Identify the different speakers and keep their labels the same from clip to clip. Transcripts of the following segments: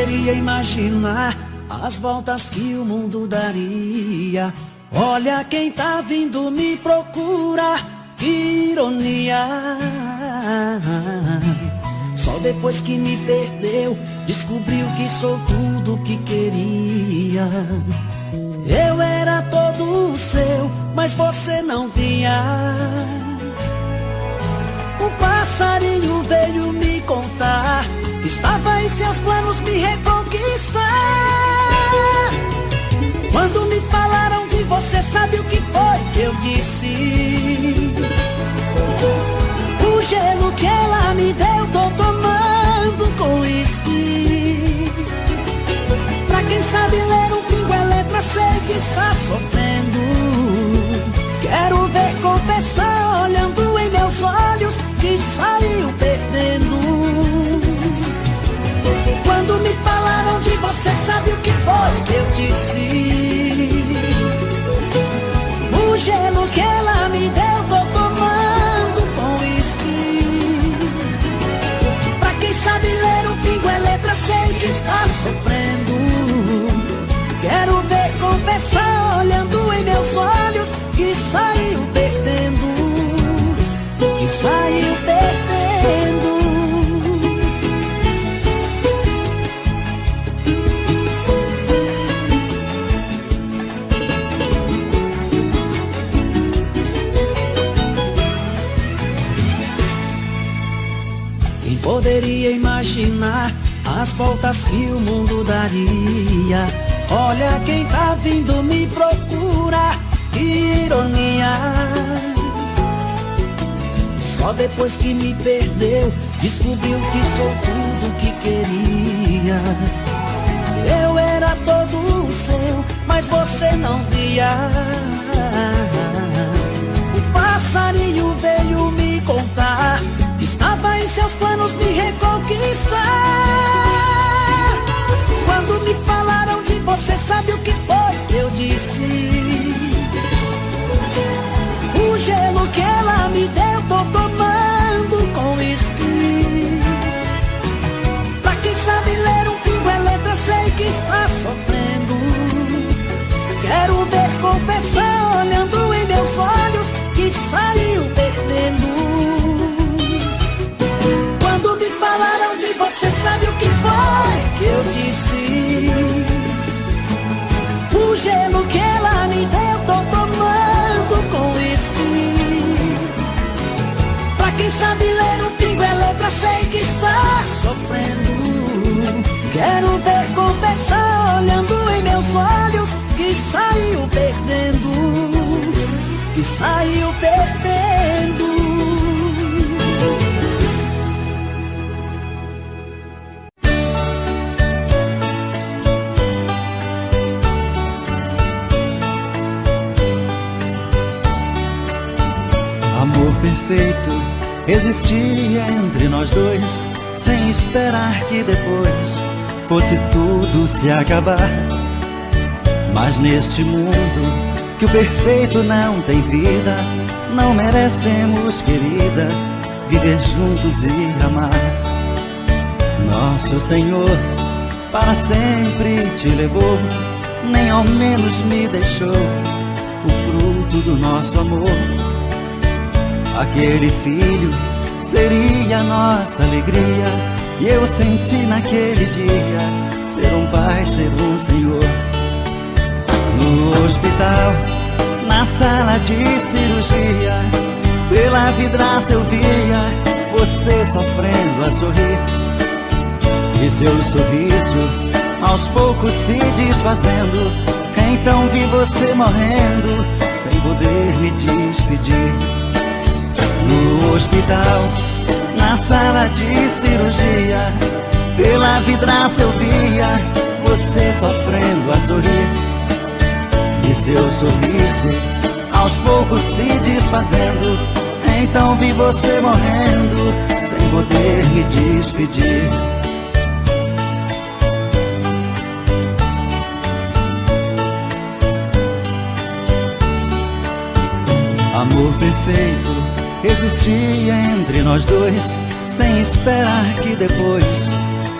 Speaker 1: poderia imaginar as voltas que o mundo daria. Olha quem tá vindo me procurar, que ironia. Só depois que me perdeu, descobriu que sou tudo que queria. Eu era todo seu, mas você não via. Um passarinho veio me contar que estava em seus planos me reconquistar. Quando me falaram de você, sabe o que foi que eu disse? O gelo que ela me deu, tô tomando com uísque. Pra quem sabe ler um pingo é letra, sei que está sofrendo. Quero ver confessar, olhando em meus olhos, que saiu perdendo. Quando me falaram de você, sabe o que foi que eu disse? O gelo que ela me deu, tô tomando com uísque. Pra quem sabe ler um pingo é letra, sei que está sofrendo. Quero ver confessar, olhando em meus olhos, que saiu perdendo. Que saiu perdendo. Quem poderia imaginar as voltas que o mundo daria? Olha quem tá vindo me procurar, que ironia. Só depois que me perdeu, descobriu que sou tudo que queria. Eu era todo seu, mas você não via. O passarinho veio me contar que estava em seus planos me reconquistar. Quando me falaram de você, sabe o que foi que eu disse? O gelo que ela me deu, tô tomando com uísque. Pra quem sabe ler um pingo é letra, sei que está sofrendo. Quero ver confessar, olhando em meus olhos, que saiu perdendo. Quando me falaram de você, sabe o que foi que eu disse? O gelo que ela me deu, tô tomando com uísque. Pra quem sabe ler um pingo é letra, sei que está sofrendo. Quero ver confessar, olhando em meus olhos, que saiu perdendo. Que saiu perdendo.
Speaker 2: Amor perfeito existia entre nós dois, sem esperar que depois fosse tudo se acabar. Mas neste mundo que o perfeito não tem vida, não merecemos, querida, viver juntos e amar. Nosso Senhor para sempre te levou, nem ao menos me deixou o fruto do nosso amor. Aquele filho seria nossa alegria, e eu senti naquele dia ser um pai, ser um senhor. No hospital, na sala de cirurgia, pela vidraça eu via você sofrendo a sorrir, e seu sorriso aos poucos se desfazendo. Então vi você morrendo, sem poder me despedir. No hospital, na sala de cirurgia, pela vidraça eu via você sofrendo a sorrir, e seu sorriso aos poucos se desfazendo. Então vi você morrendo, sem poder me despedir. Amor perfeito existia entre nós dois, sem esperar que depois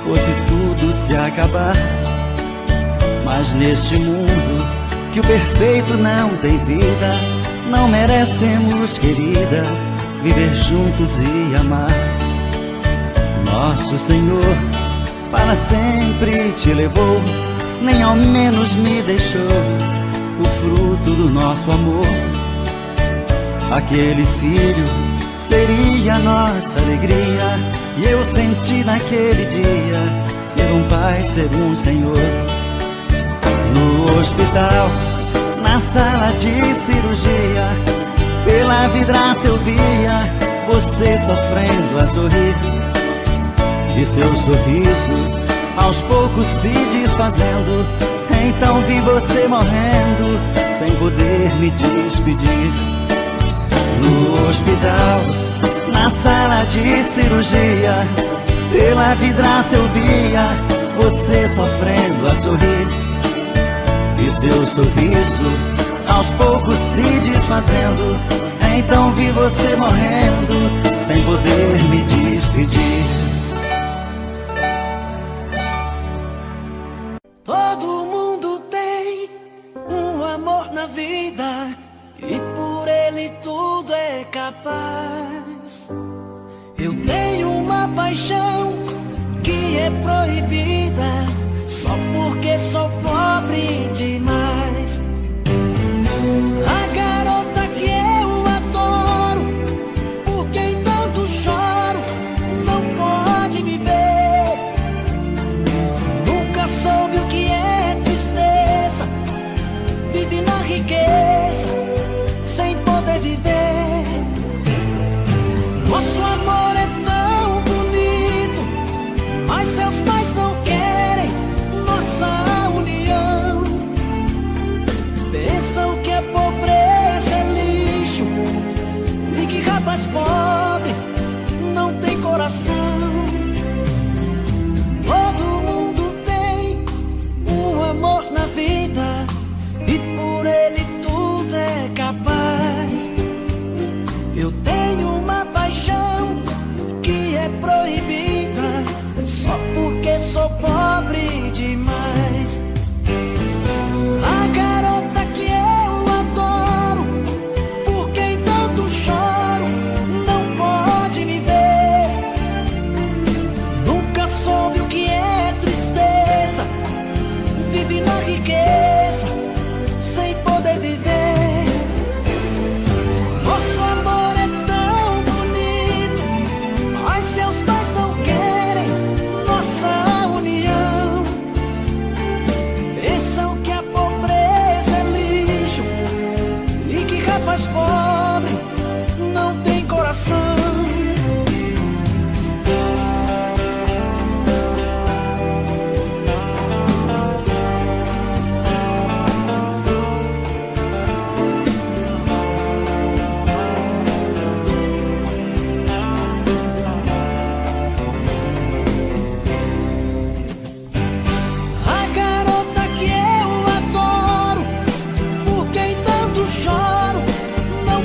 Speaker 2: fosse tudo se pode acabar. Mas neste mundo que o perfeito não tem vida, não merecemos, querida, viver juntos e amar. Nosso Senhor para sempre te levou, nem ao menos me deixou o fruto do nosso amor. Aquele filho seria nossa alegria, e eu senti naquele dia ser um pai, ser um Senhor. No hospital, na sala de cirurgia, pela vidraça eu via você sofrendo a sorrir. De seu sorriso aos poucos se desfazendo, então vi você morrendo sem poder me despedir. No hospital, na sala de cirurgia, pela vidraça eu via você sofrendo a sorrir. Vi seu sorriso aos poucos se desfazendo, então vi você morrendo sem poder me despedir.
Speaker 1: Todo mundo tem um amor na vida, e por ele tudo é capaz. Eu tenho uma paixão que é proibida, só porque sou pobre demais. A garota que eu adoro, por quem tanto choro, não pode me ver. Nunca soube o que é tristeza, vive na riqueza sem poder viver. Nosso amor é tão bonito, mas seus pais não querem nossa união. Pensam que a pobreza é lixo e que rapaz pobre não tem coração. Todo mundo tem um amor na vida, e por ele tudo é capaz. Eu tenho uma paixão que é proibida, só porque sou pobre demais. A garota que eu adoro, por quem tanto choro, não pode me ver. Nunca soube o que é tristeza, vive na riqueza sem poder viver. Nosso amor é tão bonito, mas seus pais não querem nossa união. Pensam que a pobreza é lixo e que rapaz pobre não tem coração. A garota que eu adoro, por quem tanto choro, não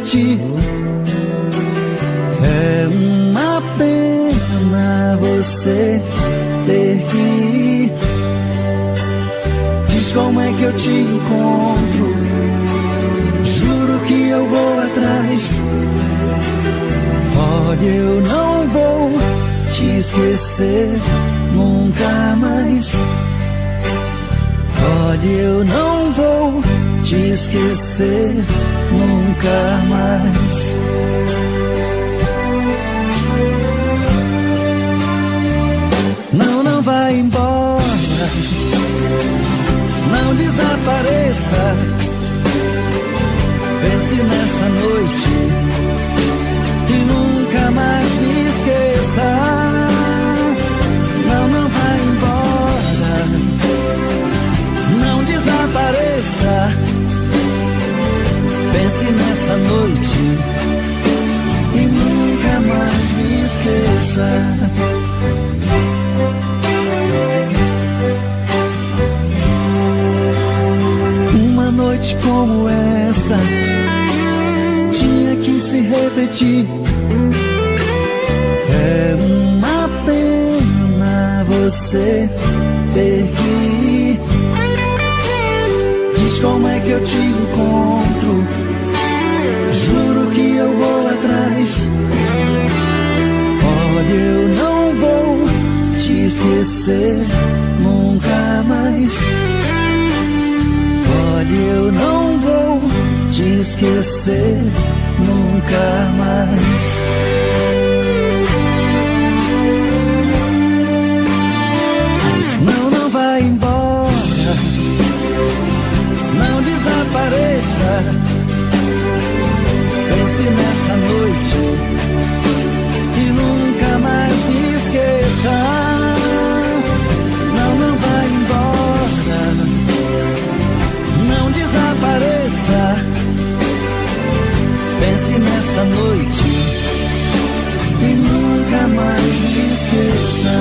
Speaker 2: ti. É uma pena você ter que ir. Diz como é que eu te encontro. Juro que eu vou atrás. Olha, eu não vou te esquecer nunca mais. Olha, eu não vou te esquecer nunca mais. Não, não vai embora. Não desapareça. Pense nessa noite e nunca mais me esqueça. Não, não vai embora. Não desapareça. Pense nessa noite e nunca mais me esqueça. Uma noite como essa tinha que se repetir. É uma pena você ter que ir. Diz como é que eu te encontro. Juro que eu vou atrás. Olha, eu não vou te esquecer nunca mais. Olha, eu não vou te esquecer nunca mais. Não, não vai embora. Não desapareça. Pense nessa noite e nunca mais me esqueça. Não, não vai embora. Não desapareça. Pense nessa noite e nunca mais me esqueça.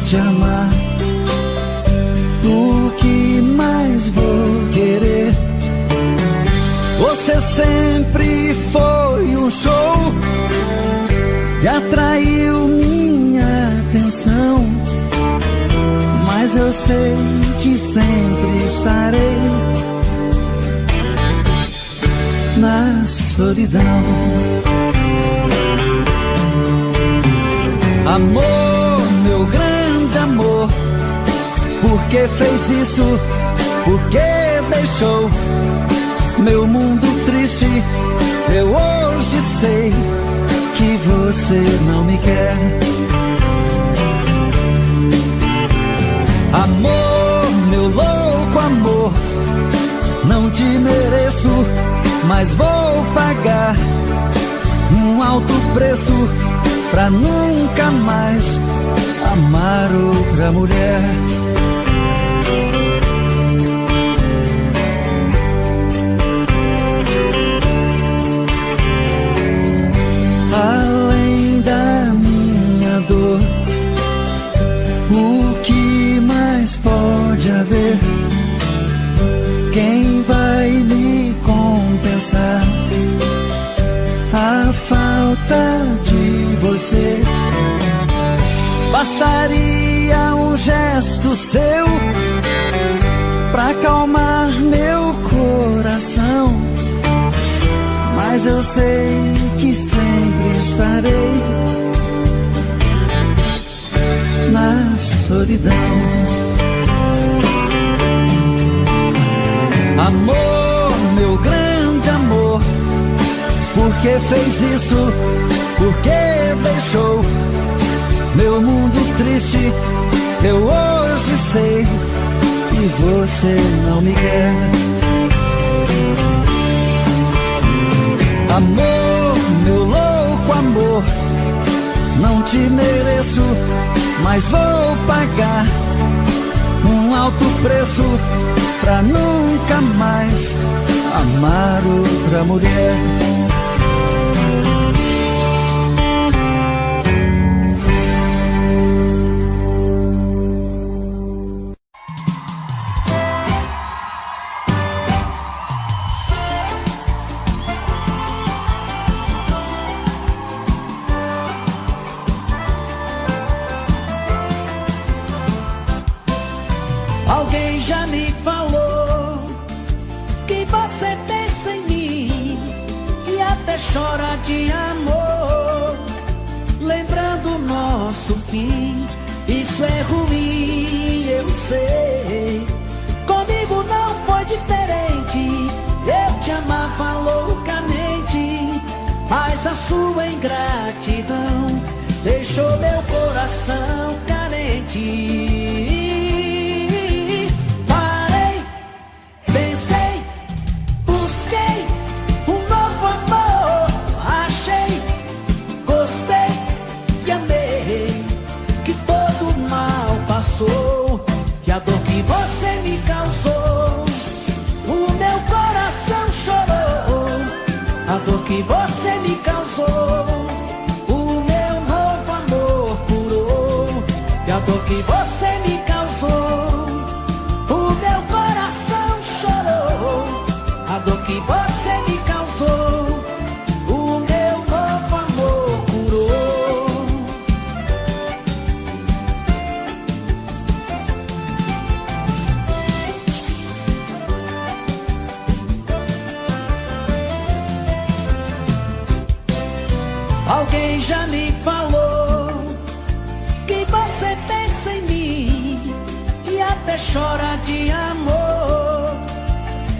Speaker 2: Te amar, o que mais vou querer? Você sempre foi um show que atraiu minha atenção, mas eu sei que sempre estarei na solidão. Amor, meu grande amor, por que fez isso? Por que deixou meu mundo triste? Eu hoje sei que você não me quer. Amor, meu louco amor, não te mereço, mas vou pagar um alto preço pra nunca mais amar outra mulher. Além da minha dor, o que mais pode haver? Quem vai me compensar a falta de você? Bastaria um gesto seu pra acalmar meu coração, mas eu sei que sempre estarei na solidão. Amor, meu grande amor, por que fez isso? Por que deixou meu mundo triste? Eu hoje sei que você não me quer. Amor, meu louco amor. Não te mereço, mas vou pagar um alto preço pra nunca mais amar outra mulher.
Speaker 1: Alguém já me falou que você pensa em mim e até chora de amor, lembrando o nosso fim. Isso é ruim, eu sei. Comigo não foi diferente. Eu te amava loucamente, mas a sua ingratidão deixou meu coração carente. E a dor que você me causou, o meu coração chorou. A dor que você me causou, o meu novo amor curou. E a dor que você me causou, o meu coração chorou. A dor que você me causou, o meu novo amor curou. Alguém já me falou que você pensa em mim e até chora de amor,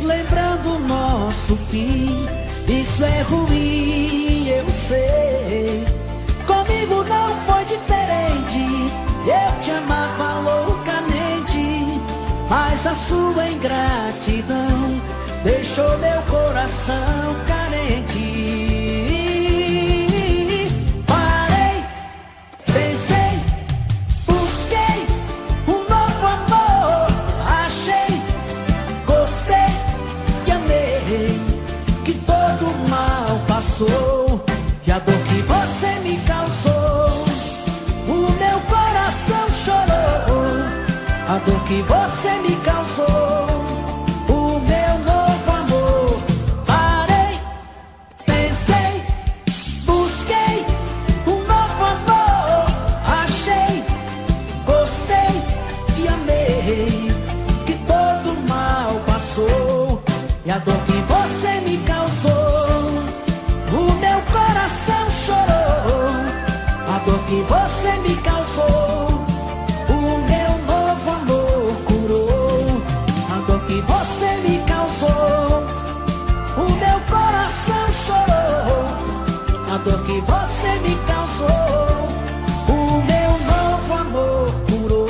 Speaker 1: lembrando o nosso fim. Isso é ruim, eu sei. Comigo não foi diferente. Eu te amava loucamente, mas a sua ingratidão deixou meu coração carente. E a dor que você me causou, o meu coração chorou. A dor que você me causou, o meu novo amor. Parei, pensei, busquei um novo amor. Achei, gostei e amei, que todo mal passou. E a dor que você me causou, o meu coração chorou. A dor que você me causou, o meu novo amor curou. A dor que você me causou, o meu coração chorou. A dor que você me causou, o meu novo amor curou.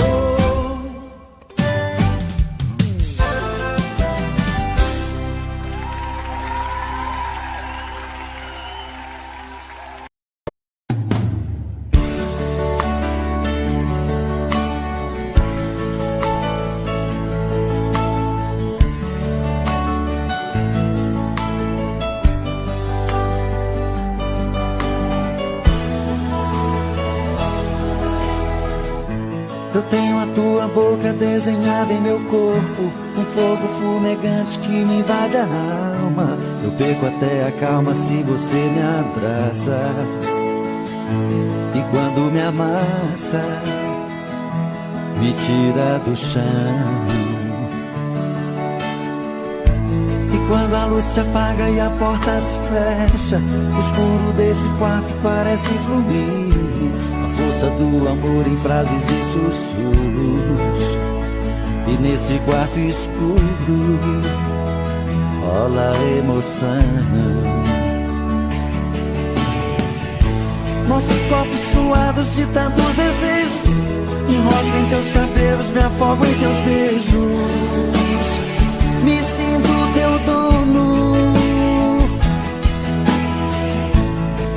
Speaker 2: Eu tenho a tua boca desenhada em meu corpo, um fogo fumegante que me invade a alma. Eu perco até a calma se você me abraça. E quando me amassa, me tira do chão. E quando a luz se apaga e a porta se fecha, o escuro desse quarto parece fluir. Força do amor em frases e sussurros. E nesse quarto escuro rola emoção. Nossos corpos suados de tantos desejos, me enrosco em teus cabelos, me afogo em teus beijos. Me sinto teu dono,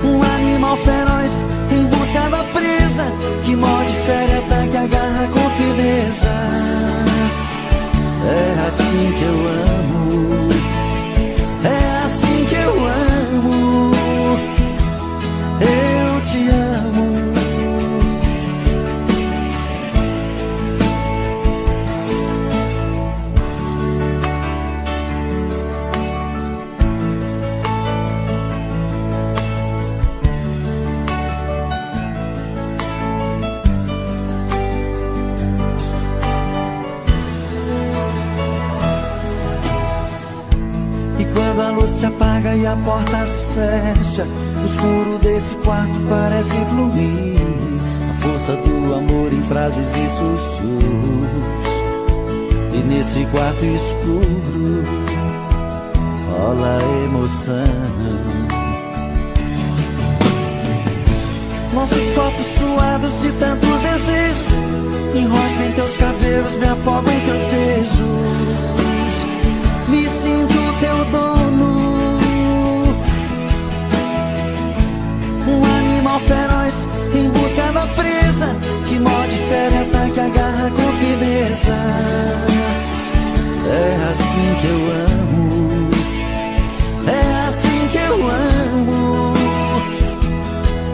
Speaker 2: um animal animal feroz em busca da presa, que morde, fere, ataca, agarra com firmeza. É assim que eu amo, é assim que eu amo, eu te amo. Quando a luz se apaga e a porta se fecha, o escuro desse quarto parece fluir a força do amor em frases e sussurros. E nesse quarto escuro rola emoção. Nossos corpos suados de tantos desejos, me enrosco em teus cabelos, me afogo em teus beijos. Me sinto teu dono, um animal feroz em busca da presa, que morde, fere, ataca, agarra com firmeza. É assim que eu amo, é assim que eu amo,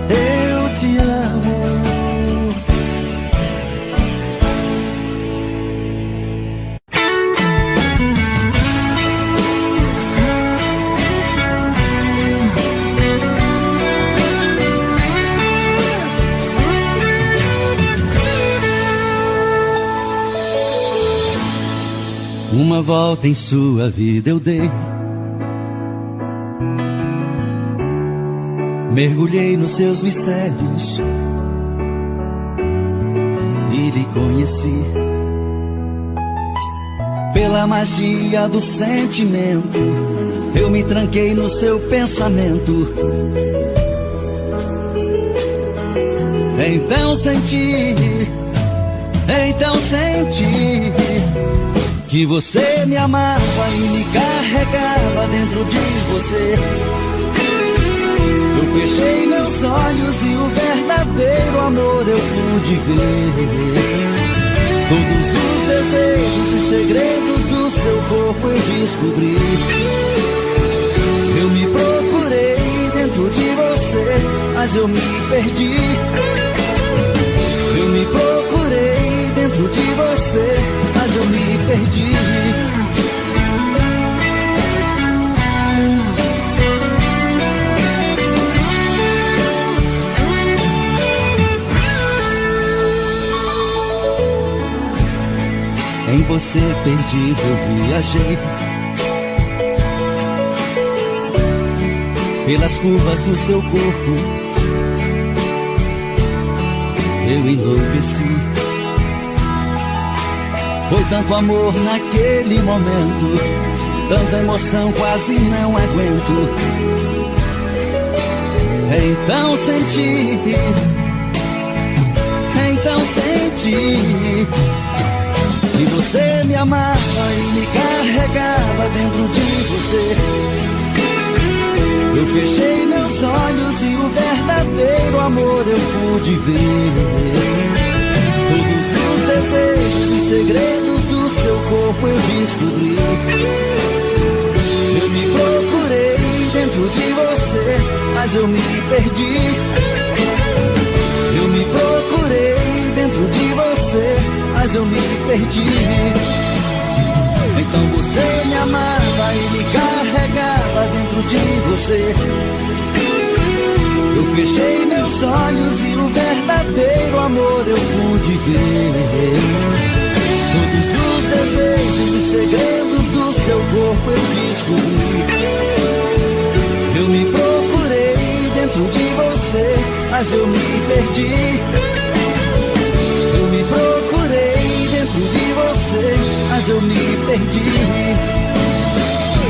Speaker 2: eu te amo. Uma volta em sua vida eu dei, mergulhei nos seus mistérios e lhe conheci. Pela magia do sentimento, eu me tranquei no seu pensamento. Então senti que você me amava e me carregava dentro de você. Eu fechei meus olhos e o verdadeiro amor eu pude ver. Todos os desejos e segredos do seu corpo eu descobri. Eu me procurei dentro de você, mas eu me perdi. Eu me procurei dentro de você, mas eu me perdi. Em você perdido eu viajei, pelas curvas do seu corpo eu enlouqueci. Foi tanto amor naquele momento, tanta emoção quase não aguento. Então senti que você me amava e me carregava dentro de você. Eu fechei meus olhos e o verdadeiro amor eu pude ver. Todos os desejos e segredos do seu corpo eu descobri. Eu me procurei dentro de você, mas eu me perdi. Eu me procurei dentro de você, mas eu me perdi. Então você me amava e me carregava dentro de você. Eu fechei meus olhos e o verdadeiro amor eu pude ver. Todos os desejos e segredos do seu corpo eu descobri. Eu me procurei dentro de você, mas eu me perdi. Eu me procurei dentro de você, mas eu me perdi.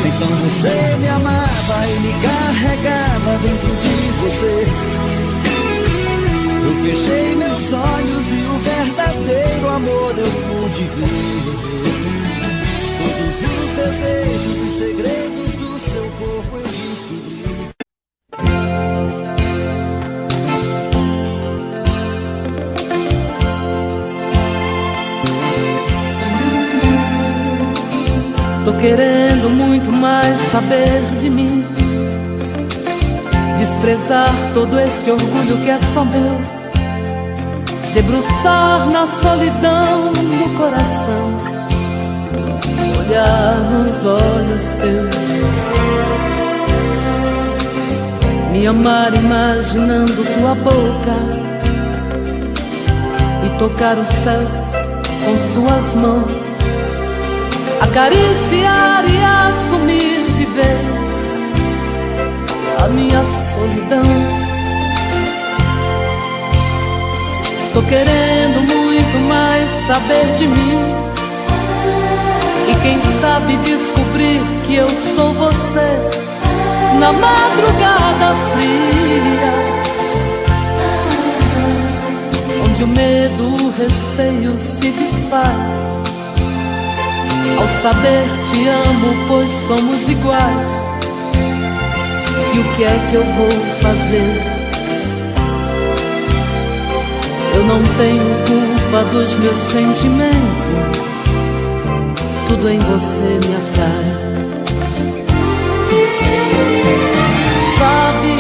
Speaker 2: Então você me amava e me carregava dentro de você. Eu fechei meus olhos e o verdadeiro amor eu pude ver. Todos os desejos e segredos do seu corpo eu descobri.
Speaker 3: querendo muito mais saber de mim, desprezar todo este orgulho que é só meu, debruçar na solidão do coração, olhar nos olhos teus, me amar imaginando tua boca e tocar os céus com suas mãos, acariciar e assumir de vez a minha solidão. Tô querendo muito mais saber de mim, e quem sabe descobrir que eu sou você na madrugada fria, onde o medo, o receio se desfaz ao saber te amo, pois somos iguais. E o que é que eu vou fazer? Eu não tenho culpa dos meus sentimentos, tudo em você me atrai. Sabe,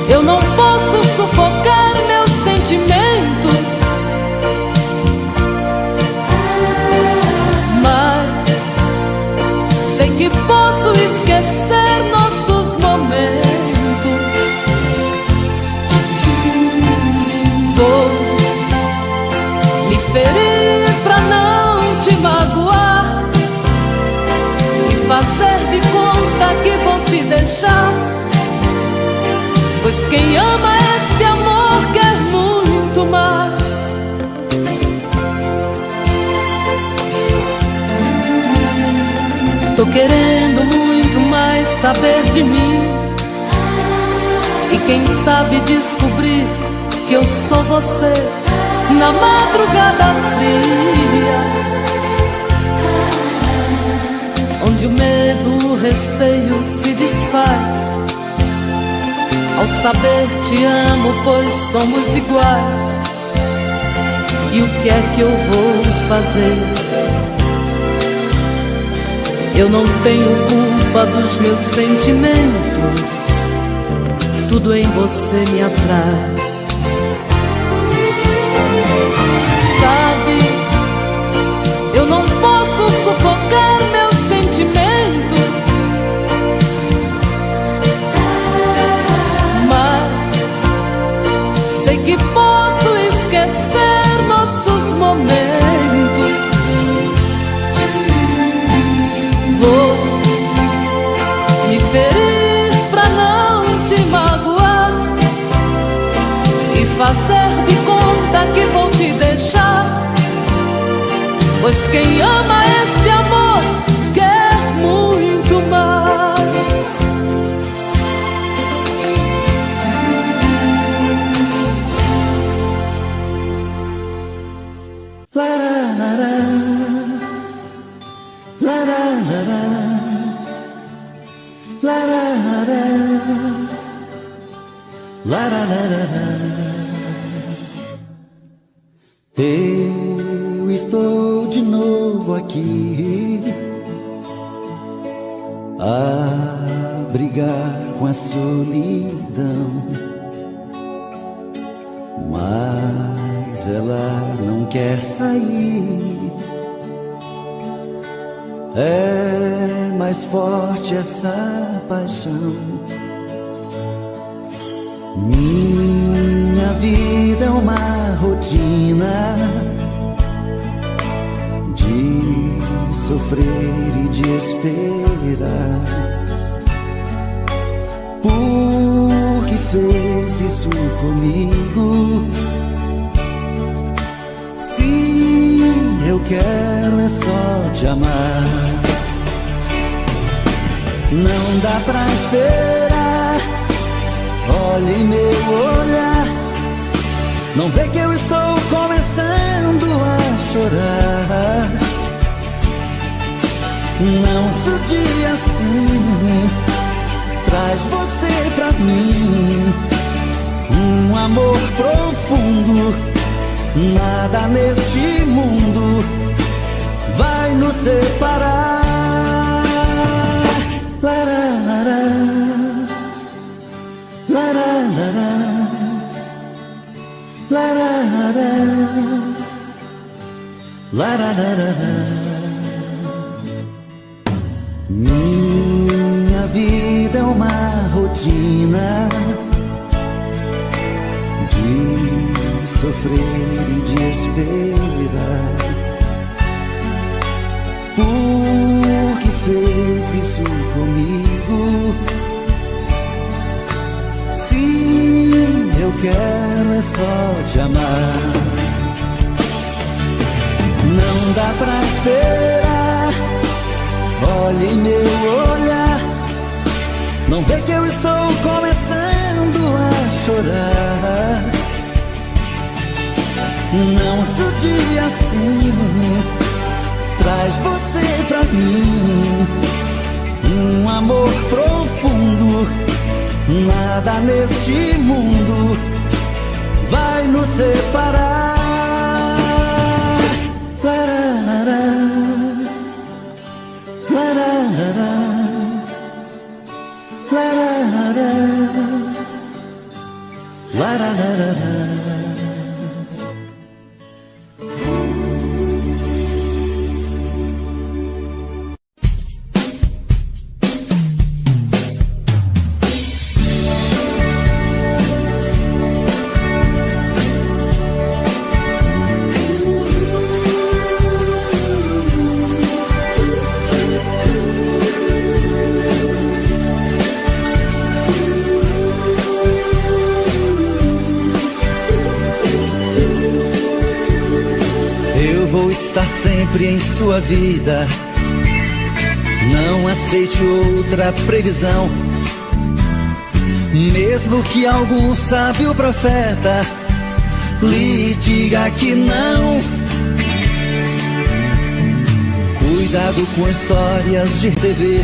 Speaker 3: eu não posso sufocar meus sentimentos, mas sei que posso esquecer nossos momentos. Vou me ferir pra não te magoar e fazer de conta que vou te deixar, pois quem ama este amor quer muito mais. Tô querendo muito mais saber de mim, e quem sabe descobrir que eu sou você na madrugada fria, onde o medo, o receio se desfaz ao saber te amo, pois somos iguais. E o que é que eu vou fazer? Eu não tenho culpa dos meus sentimentos, tudo em você me atrai. Sabe, eu não posso sufocar meus sentimentos, mas sei que posso esquecer nossos momentos. Vou me ferir pra não te magoar e fazer de conta que vou te deixar, pois quem ama este amor quer muito mais.
Speaker 2: Eu estou de novo aqui a brigar com a solidão, mas ela não quer sair. É mais forte essa paixão. Minha vida é uma rotina de sofrer e de esperar. Por que fez isso comigo? Se eu quero é só te amar. Não dá pra esperar. Olhe meu olhar, não vê que eu estou começando a chorar. Não judia assim, traz você pra mim. Um amor profundo, nada neste mundo vai nos separar. Minha vida é uma rotina de sofrer e de esperar. Por que fez isso comigo? Se eu quero é só te amar. Não dá pra esperar. Olha em meu olhar, não vê que eu estou começando a chorar. Não judia assim, traz você pra mim. Um amor profundo, nada neste mundo vai nos separar. Está sempre em sua vida. Não aceite outra previsão, mesmo que algum sábio profeta lhe diga que não. Cuidado com histórias de TV,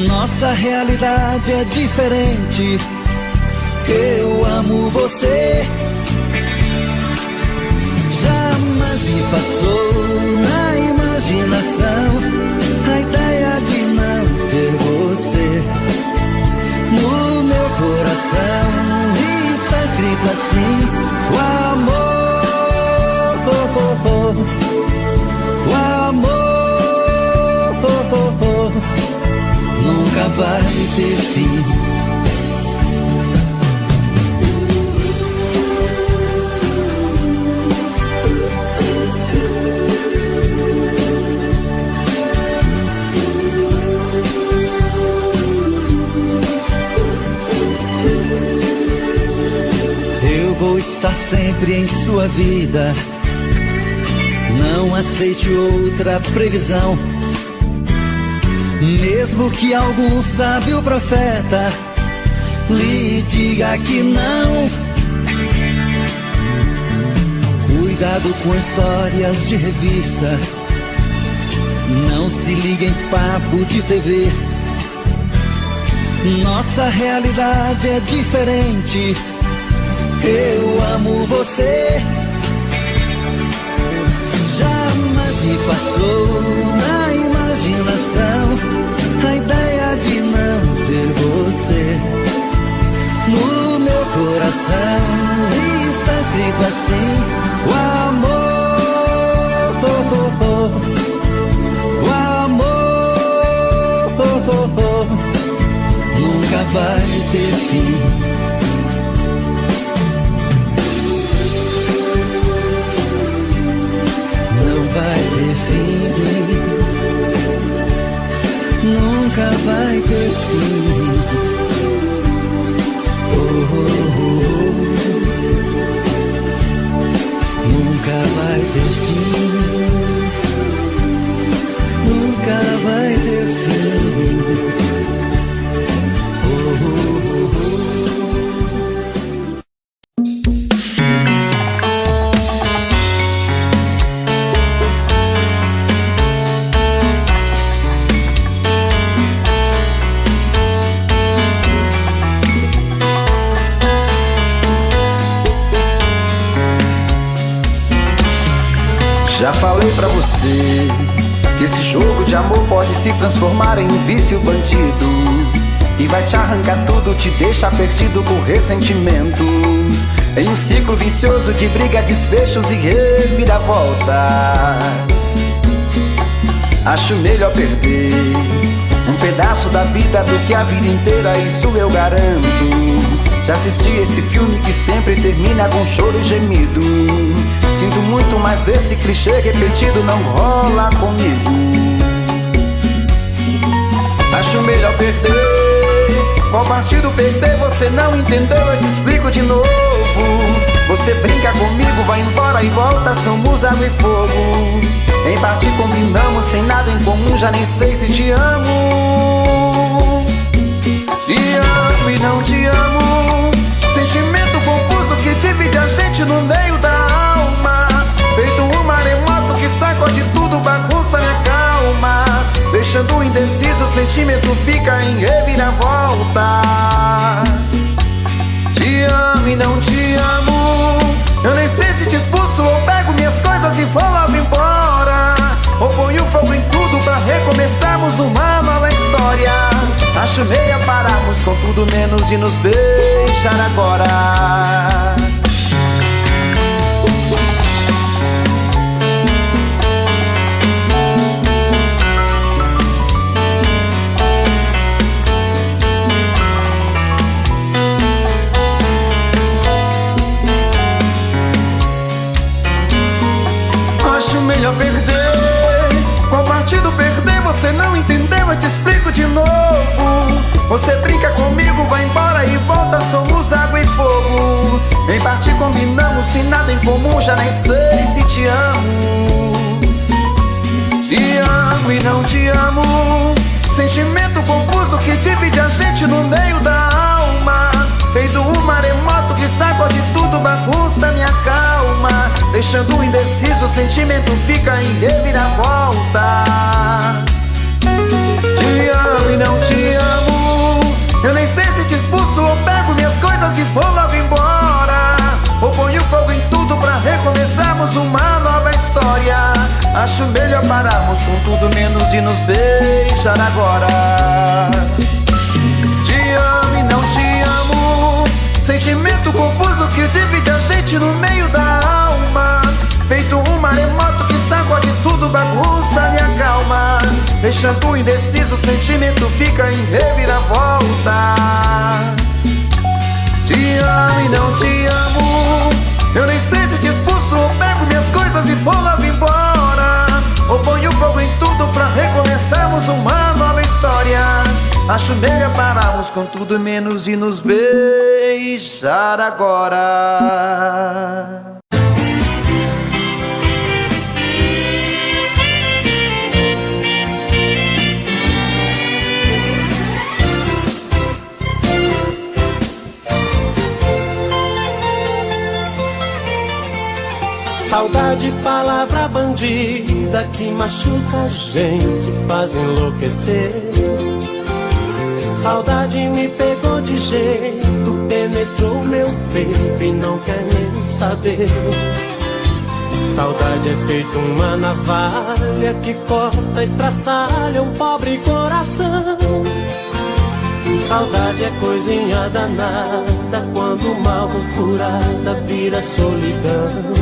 Speaker 2: nossa realidade é diferente. Eu amo você. Me passou na imaginação a ideia de não ter você. No meu coração está escrito assim: o amor nunca vai ter fim. Vou estar sempre em sua vida. Não aceite outra previsão, mesmo que algum sábio profeta lhe diga que não. Cuidado com histórias de revista, não se liga em papo de TV. Nossa realidade é diferente. Eu amo você. Jamais me passou na imaginação a ideia de não ter você. No meu coração está escrito assim: o amor nunca vai ter fim. Vai ter fim, nunca vai ter fim. Nunca vai ter fim, nunca vai ter fim.
Speaker 4: Já falei pra você que esse jogo de amor pode se transformar em um vício bandido e vai te arrancar tudo, te deixa perdido com ressentimentos, em um ciclo vicioso de briga, desfechos e reviravoltas. Acho melhor perder um pedaço da vida do que a vida inteira, isso eu garanto. Já assisti esse filme que sempre termina com choro e gemido. Sinto muito, mas esse clichê repetido não rola comigo. Acho melhor perder. Qual partido perder? Você não entendeu, eu te explico de novo. Você brinca comigo, vai embora e volta, somos água e fogo. Em parte combinamos, sem nada em comum, já nem sei se te amo. Te amo e não te amo, sentimento confuso que divide a gente no meio da alma. Feito um maremoto que sacode tudo, bagunça minha calma. Deixando indeciso, o sentimento fica em reviravoltas. Te amo e não te amo, eu nem sei se te expulso ou pego minhas coisas e vou logo embora, ou ponho fogo em tudo pra recomeçarmos uma nova história. Acho meia pararmos com tudo menos de nos beijar agora. Acho melhor perder. Qual partido perder? Você não entendeu, eu te explico de novo. Você brinca comigo, vai embora e volta, somos água e fogo. Em parte combinamos, sem nada em comum, já nem sei se te amo. Te amo e não te amo, sentimento confuso que divide a gente no meio da alma. Feito um maremoto que sacode tudo, bagunça minha calma. Deixando indeciso, o sentimento fica em reviravoltas. Te amo e não te amo, eu nem sei se te expulso ou pego minhas coisas e vou logo embora, ou ponho fogo em tudo pra recomeçarmos uma nova história. Acho melhor pararmos com tudo menos de nos beijar agora. Te amo e não te amo, sentimento confuso que divide a gente no meio da alma. Feito um maremoto que sacode tudo, bagunça minha calma. Deixando indeciso, o sentimento fica em reviravoltas. Te amo e não te amo, eu nem sei se te expulso ou pego minhas coisas e vou logo embora, ou ponho fogo em tudo pra recomeçarmos uma nova história. Acho melhor pararmos com tudo menos de nos beijar agora.
Speaker 5: Saudade, palavra bandida que machuca a gente, faz enlouquecer. Saudade me pegou de jeito, penetrou meu peito e não quer nem saber. Saudade é feito uma navalha que corta, estraçalha um pobre coração. Saudade é coisinha danada, quando mal curada vira solidão.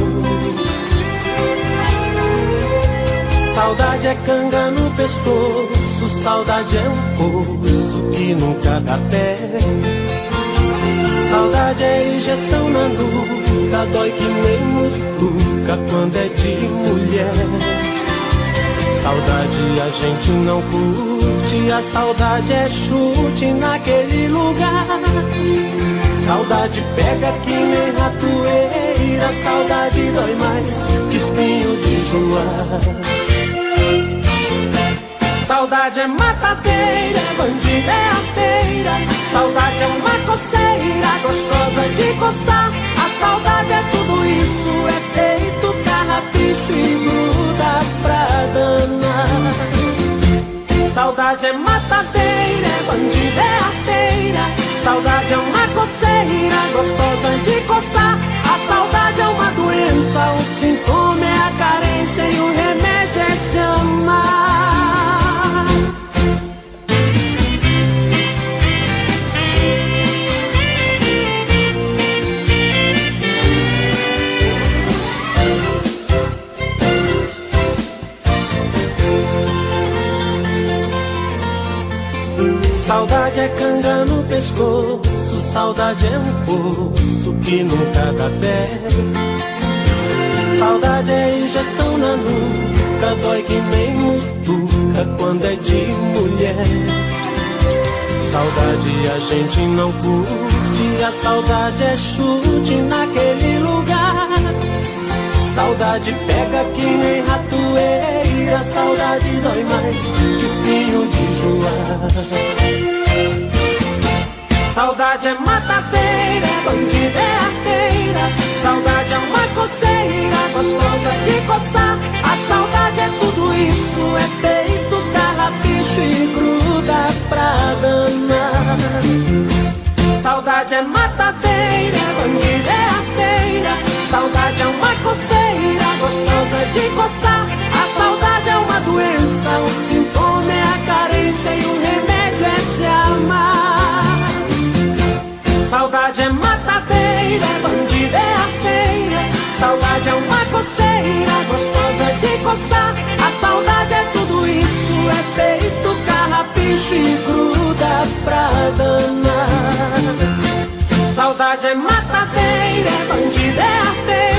Speaker 5: Saudade é canga no pescoço, saudade é um poço que nunca dá pé. Saudade é injeção na nuca, dói que nem mutuca quando é de mulher. Saudade a gente não curte, a saudade é chute naquele lugar. Saudade pega que nem ratoeira, saudade dói mais que espinho de joar. Saudade é matadeira, bandida é arteira. Saudade é uma coceira, gostosa de coçar. A saudade é tudo isso, é feito carrapicho e gruda pra danar. Saudade é matadeira, bandida é arteira. Saudade é uma coceira, gostosa de coçar. A saudade é uma doença, o sintoma é a carência e o remédio é se amar. Saudade é canga no pescoço, saudade é um poço que nunca dá pé. Saudade é injeção na nuca, dói que nem mutuca quando é de mulher. Saudade a gente não curte, a saudade é chute naquele lugar. Saudade pega que nem ratoeira, saudade dói mais que espinho de joar. Saudade é matadeira, é bandida, é arteira. Saudade é uma coceira, gostosa de coçar. A saudade é tudo isso, é feito carrapicho e gruda pra danar. Saudade é matadeira, é bandida, é arteira. Saudade é uma coceira, gostosa de coçar. A saudade é uma doença, o sintoma é a carência e o remédio é se amar. Saudade é matadeira, é bandida, é arteira. Saudade é uma coceira, gostosa de coçar. A saudade é tudo isso, é feito carrapicho e gruda pra danar. Saudade é matadeira, é bandida, é arteira.